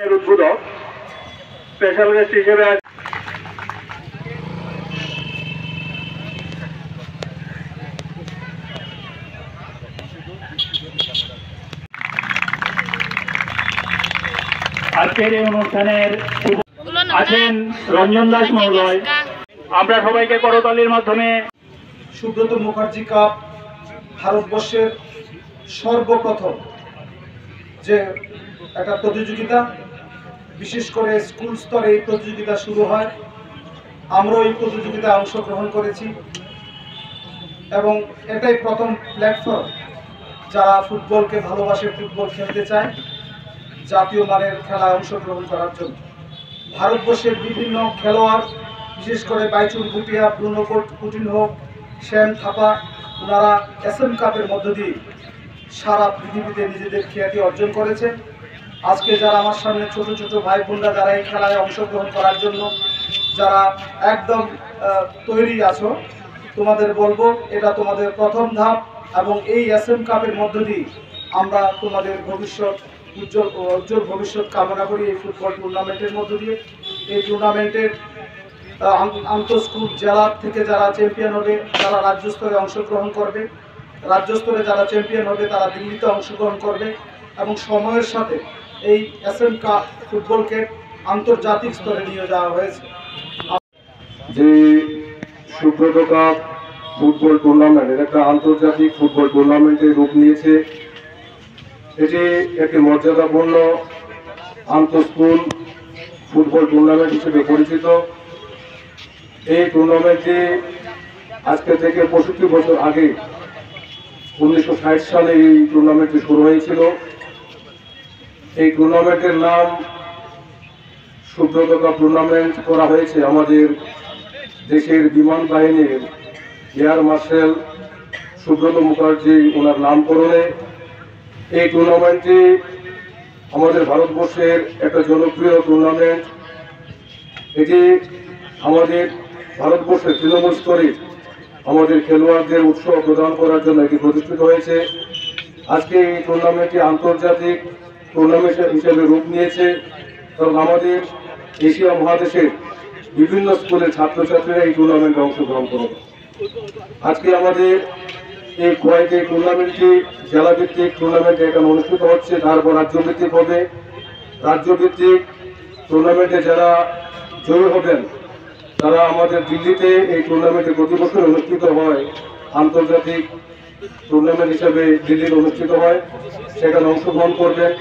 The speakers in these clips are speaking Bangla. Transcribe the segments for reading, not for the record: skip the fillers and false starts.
উদ্বোধক স্পেশাল গেস্ট হিসেবে আজকের এই অনুষ্ঠানের আছেন রঞ্জন দাস মহোদয়। আমরা সবাইকে করতালির মাধ্যমে সুব্রত মুখার্জি কাপ ভারতবর্ষের সর্বপ্রথম যে একটা প্রতিযোগিতা, বিশেষ করে স্কুল স্তরে এই প্রতিযোগিতা শুরু হয়। আমরাও এই প্রতিযোগিতায় অংশগ্রহণ করেছি এবং এটাই প্রথম প্ল্যাটফর্ম যারা ফুটবলকে ভালোবাসে, ফুটবল খেলতে চায়, জাতীয় মানের খেলায় অংশগ্রহণ করার জন্য। ভারতবর্ষের বিভিন্ন খেলোয়াড়, বিশেষ করে বাইচুং ভুটিয়া, ব্রুনো কুটিনহো, শ্যাম থাপা, ওনারা এসএম কাপের মধ্য দিয়ে সারা পৃথিবীতে নিজেদের খ্যাতি অর্জন করেছেন। আজকে যারা আমার সামনে ছোট ছোট ভাই বোনরা যারা এই খেলায় অংশগ্রহণ করার জন্য যারা একদম তৈরি আছো, তোমাদের বলবো এটা তোমাদের প্রথম ধাপ এবং এই এসএম কাপের মধ্য দিয়ে আমরা তোমাদের ভবিষ্যৎ উজ্জ্বল ভবিষ্যৎ কামনা করি। এই ফুটবল টুর্নামেন্টের মধ্য দিয়ে এই টুর্নামেন্টের আন্তঃস্কুল জেলা থেকে যারা চ্যাম্পিয়ন হবে তারা রাজ্য স্তরে অংশগ্রহণ করবে, রাজ্য স্তরে যারা চ্যাম্পিয়ন হবে তারা দিল্লিতে অংশগ্রহণ করবে এবং সময়ের সাথে এই এসএম কাপ ফুটবলকে আন্তর্জাতিক স্তরে নিয়ে যাওয়া হয়েছে। যে সুব্রত কাপ ফুটবল টুর্নামেন্ট এটা একটা আন্তর্জাতিক ফুটবল টুর্নামেন্টের রূপ নিয়েছে। এটি একটি মর্যাদাপূর্ণ আন্তঃস্কুল ফুটবল টুর্নামেন্ট হিসেবে পরিচিত। এই টুর্নামেন্টটি আজকে থেকে 65 বছর আগে 1960 সালে এই টুর্নামেন্টটি শুরু হয়েছিল। এই টুর্নামেন্টের নাম সুব্রত কাপ টুর্নামেন্ট করা হয়েছে আমাদের দেশের বিমান বাহিনীর এয়ার মার্শাল সুব্রত মুখার্জি ওনার নামকরণে। এই টুর্নামেন্টটি আমাদের ভারতবর্ষের একটা জনপ্রিয় টুর্নামেন্ট। এটি আমাদের ভারতবর্ষের তৃণমূল স্তরে আমাদের খেলোয়াড়দের উৎসাহ প্রদান করার জন্য এটি প্রতিষ্ঠিত হয়েছে। আজকে এই টুর্নামেন্টটি আন্তর্জাতিক টুর্নামেন্ট হিসেবে রূপ নিয়েছে এবং আমাদের এশিয়া মহাদেশের বিভিন্ন স্কুলের ছাত্রছাত্রীরা এই টুর্নামেন্টে অংশগ্রহণ করবে। আজকে আমাদের এই খোয়াইতে টুর্নামেন্টটি জেলাভিত্তিক টুর্নামেন্ট এখানে অনুষ্ঠিত হচ্ছে, তারপর রাজ্যভিত্তিক হবে। রাজ্যভিত্তিক টুর্নামেন্টে যারা জয়ী হবেন তারা আমাদের দিল্লিতে এই টুর্নামেন্টে প্রতি বছর অনুষ্ঠিত হয়, আন্তর্জাতিক টুর্নামেন্ট হিসেবে দিল্লিতে অনুষ্ঠিত হয়, সেখানে অংশগ্রহণ করবেন।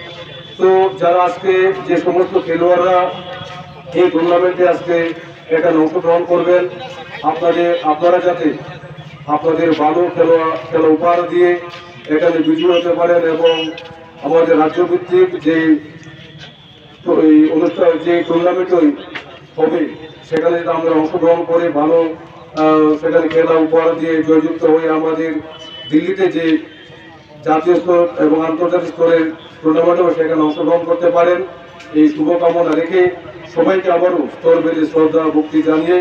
তো যারা আজকে যে সমস্ত খেলোয়াড়রা এই টুর্নামেন্টে আজকে এখানে অংশগ্রহণ করবেন, আপনারা যাতে আপনাদের ভালো খেলা উপহার দিয়ে এখানে বিজয়ী হতে পারেন এবং আমাদের রাজ্যভিত্তিক যে অনুষ্ঠান যে টুর্নামেন্ট হবে সেখানে যদি আমরা অংশগ্রহণ করে ভালো সেখানে খেলা উপহার দিয়ে জয়যুক্ত হয়ে আমাদের দিল্লিতে যে জাতীয় স্তর এবং আন্তর্জাতিক স্তরের টুর্নামেন্ট হবে সেখানে অংশগ্রহণ করতে পারেন, এই শুভকামনা রেখে সবাইকে আবারও স্তর বেঁধে শ্রদ্ধা ভক্তি জানিয়ে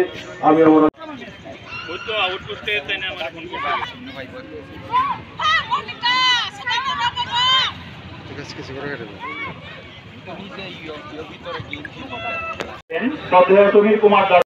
আমি আমার শ্রদ্ধেয় সমীর কুমার দাস।